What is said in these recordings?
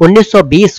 1920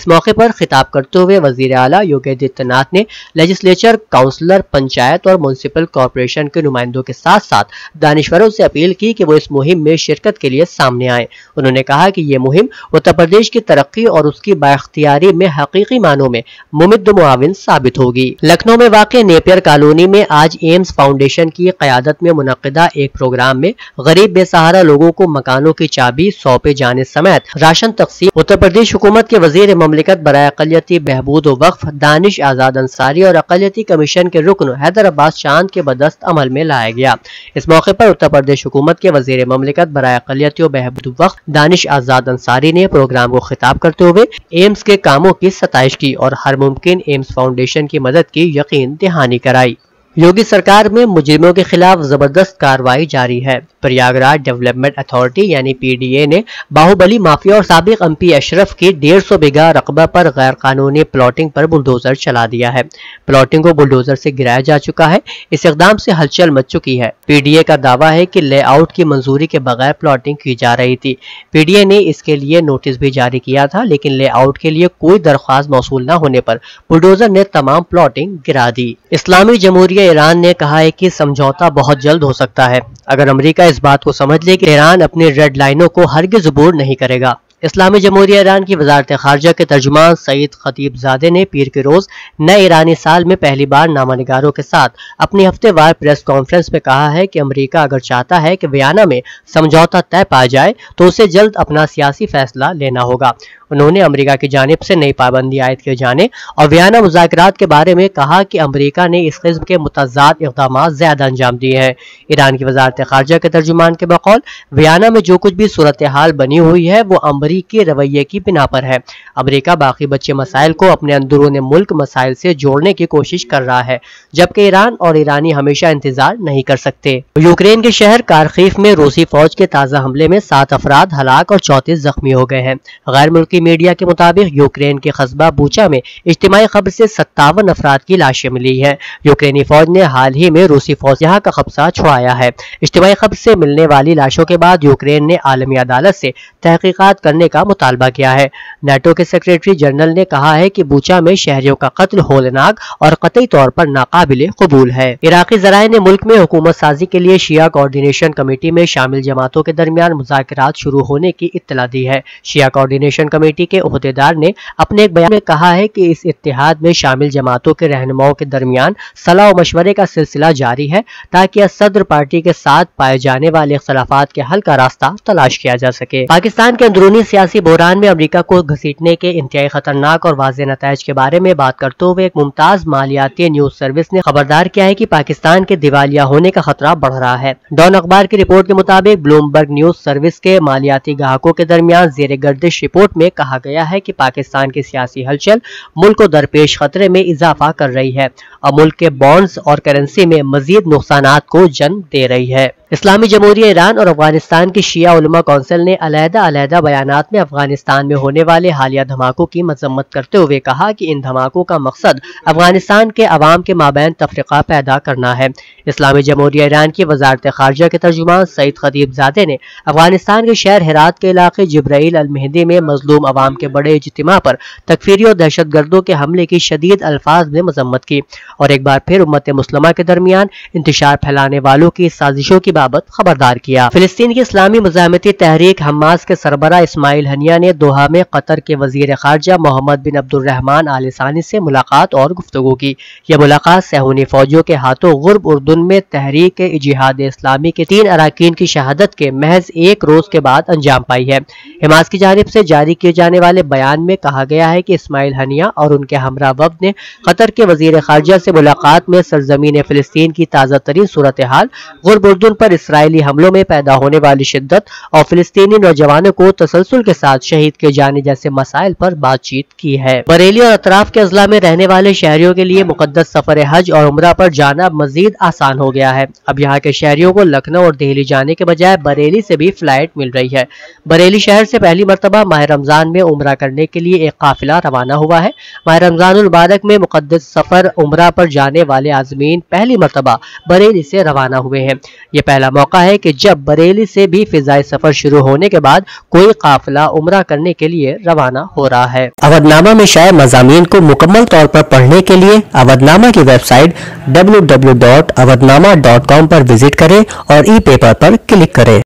اس موقع پر خطاب کرتے ہوئے وزیر اعلیٰ یوگی آدتیہ ناتھ نے لیجسلیچر، کاؤنسلر، پنچایت اور میونسپل کارپوریشن کے نمائندوں کے ساتھ ساتھ دانشوروں سے اپیل کی کہ وہ اس مہم میں شرکت کے لیے سامنے آئیں۔ انہوں نے کہا کہ یہ مہم اتر پردیش کی ترقی اور اس کی بااختیاری میں حقیقی معنوں میں ممد معاون ثابت ہوگی۔ لکھنؤ میں واقع نیپیر کالونی میں آج ایمز فاؤنڈیشن کی قیادت میں منعقدہ ایک پروگرام میں غریب بے سہارا لوگوں کو مکانوں کی چابی سونپے جانے سمیت راشن تقسیم اتر پردیش حکومت کے وزیر مملکت برائے اقلیتی بہبود و وقف دانش آزاد انصاری اور اقلیتی کمیشن کے رکن حیدر عباس چاند کے بدست عمل میں لایا گیا۔ اس موقع پر اتر پردیش حکومت کے وزیر مملکت برائے اقلیتی و بہبود و وقف دانش آزاد انصاری نے پروگرام کو خطاب کرتے ہوئے ایمز کے کاموں کی ستائش کی اور ہر ممکن ایمز فاؤنڈیشن کی مدد کی یقین دہانی کرائی۔ یوگی سرکار میں مجرموں کے خلاف زبردست کارروائی جاری ہے۔ پریاگ راج ڈیولپمنٹ اتھارٹی یعنی PDA نے باہوبلی مافیا اور سابق MP اشرف کی 150 بیگھہ رقبہ پر غیر قانونی پلاٹنگ پر بلڈوزر چلا دیا ہے۔ پلاٹنگ کو بلڈوزر سے گرایا جا چکا ہے۔ اس اقدام سے ہلچل مچ چکی ہے۔ PDA کا دعویٰ ہے کہ لے آؤٹ کی منظوری کے بغیر پلاٹنگ کی جا رہی تھی۔ PDA نے اس کے لیے نوٹس بھی جاری کیا تھا، لیکن لے آؤٹ کے لیے کوئی درخواست موصول نہ ہونے پر بلڈوزر نے تمام پلاٹنگ گرا دی۔ اسلامی جمہوریہ ایران نے کہا ہے کہ سمجھوتا بہت جلد ہو سکتا ہے اگر امریکہ اس بات کو سمجھ لے کہ ایران اپنی ریڈ لائنوں کو ہرگز عبور نہیں کرے گا۔ اسلامی جمہوریہ ایران کی وزارت خارجہ کے ترجمان سعید خطیب زادے نے پیر کے روز نئے ایرانی سال میں پہلی بار نامہ نگاروں کے ساتھ اپنی ہفتے وار پریس کانفرنس میں کہا ہے کہ امریکہ اگر چاہتا ہے کہ ویانا میں سمجھوتا طے پا جائے تو اسے جلد اپنا سیاسی فیصلہ لینا ہوگا۔ انہوں نے امریکہ کی جانب سے نئی پابندی عائد کیے جانے اور ویانا مذاکرات کے بارے میں کہا کہ امریکہ نے اس قسم کے متضاد اقدامات زیادہ انجام دیے ہیں۔ ایران کی وزارت خارجہ کے ترجمان کے بقول ویانا میں جو کچھ بھی صورتحال بنی ہوئی ہے وہ امریکی رویے کی بنا پر ہے۔ امریکہ باقی بچے مسائل کو اپنے اندرون ملک مسائل سے جوڑنے کی کوشش کر رہا ہے، جبکہ ایران اور ایرانی ہمیشہ انتظار نہیں کر سکتے۔ یوکرین کے شہر کارخیف میں روسی فوج کے تازہ حملے میں 7 افراد ہلاک اور 34 زخمی ہو گئے ہیں۔ غیر ملکی میڈیا کے مطابق یوکرین کے قصبہ بوچا میں اجتماعی قبض سے 57 افراد کی لاشیں ملی ہیں۔ یوکرینی فوج نے حال ہی میں روسی فوج یہاں کا قبضہ چھڑایا ہے۔ اجتماعی قبض سے ملنے والی لاشوں کے بعد یوکرین نے عالمی عدالت سے تحقیقات کرنے کا مطالبہ کیا ہے۔ نیٹو کے سیکریٹری جنرل نے کہا ہے کہ بوچا میں شہریوں کا قتل ہولناک اور قطعی طور پر ناقابل قبول ہے۔ عراقی ذرائع نے ملک میں حکومت سازی کے لیے شیعہ کوارڈینیشن کمیٹی میں شامل جماعتوں کے درمیان مذاکرات شروع ہونے کی اطلاع دی ہے۔ شیعہ کوارڈینیشن کمیٹی کے عہدیدار نے اپنے ایک بیان میں کہا ہے کہ اس اتحاد میں شامل جماعتوں کے رہنماؤں کے درمیان صلاح و مشورے کا سلسلہ جاری ہے تاکہ صدر پارٹی کے ساتھ پائے جانے والے اختلافات کے حل کا راستہ تلاش کیا جا سکے۔ پاکستان کے اندرونی سیاسی بحران میں امریکہ کو گھسیٹنے کے انتہائی خطرناک اور واضح نتائج کے بارے میں بات کرتے ہوئے ایک ممتاز مالیاتی نیوز سروس نے خبردار کیا ہے کہ پاکستان کے دیوالیہ ہونے کا خطرہ بڑھ رہا ہے۔ ڈان اخبار کی رپورٹ کے مطابق بلومبرگ نیوز سروس کے مالیاتی گاہکوں کے درمیان زیر گردش رپورٹ میں کہا گیا ہے کہ پاکستان کی سیاسی ہلچل ملک کو درپیش خطرے میں اضافہ کر رہی ہے اور ملک کے بانڈز اور کرنسی میں مزید نقصانات کو جنم دے رہی ہے۔ اسلامی جمہوریہ ایران اور افغانستان کی شیعہ علماء کونسل نے علیحدہ بیانات میں افغانستان میں ہونے والے حالیہ دھماکوں کی مذمت کرتے ہوئے کہا کہ ان دھماکوں کا مقصد افغانستان کے عوام کے مابین تفرقہ پیدا کرنا ہے۔ اسلامی جمہوریہ ایران کی وزارت خارجہ کے ترجمان سعید خطیب زادے نے افغانستان کے شہر ہرات کے علاقے جبرائیل المہدی میں مظلوم عوام کے بڑے اجتماع پر تکفیری اور دہشت گردوں کے حملے کی شدید الفاظ میں مذمت کی اور ایک بار پھر امت مسلمہ کے درمیان انتشار پھیلانے والوں کی سازشوں کی بابت خبردار کیا۔ فلسطین کی اسلامی مزاحمتی تحریک حماس کے سربراہ اسماعیل ہنیہ نے دوحہ میں قطر کے وزیر خارجہ محمد بن عبد الرحمن آل ثانی سے ملاقات اور گفتگو کی۔ یہ ملاقات صہیونی فوجیوں کے ہاتھوں غرب اردن میں تحریک جہاد اسلامی کے 3 اراکین کی شہادت کے محض 1 روز کے بعد انجام پائی ہے۔ حماس کی جانب سے جاری کیے جانے والے بیان میں کہا گیا ہے کہ اسماعیل ہنیہ اور ان کے ہمراہ وفد نے قطر کے وزیر خارجہ سے ملاقات میں سرزمین فلسطین کی تازہ ترین صورتحال، غرب اردن پر اسرائیلی حملوں میں پیدا ہونے والی شدت اور فلسطینی نوجوانوں کو تسلسل کے ساتھ شہید کیے جانے جیسے مسائل پر بات چیت کی ہے۔ بریلی اور اطراف کے اضلاع میں رہنے والے شہریوں کے لیے مقدس سفر حج اور عمرہ پر جانا مزید آسان ہو گیا ہے۔ اب یہاں کے شہریوں کو لکھنؤ اور دہلی جانے کے بجائے بریلی سے بھی فلائٹ مل رہی ہے۔ بریلی شہر سے پہلی مرتبہ ماہ رمضان میں عمرہ کرنے کے لیے ایک قافلہ روانہ ہوا ہے۔ ماہ رمضان المبارک میں مقدس سفر عمرہ عمرہ پر جانے والے عازمین پہلی مرتبہ بریلی سے روانہ ہوئے ہیں۔ یہ پہلا موقع ہے کہ جب بریلی سے بھی فضائی سفر شروع ہونے کے بعد کوئی قافلہ عمرہ کرنے کے لیے روانہ ہو رہا ہے۔ اودھ نامہ میں شائع مضامین کو مکمل طور پر پڑھنے کے لیے اودھ نامہ کی ویب سائٹ www.awadhnama.com پر وزٹ کریں اور ای پیپر پر کلک کریں۔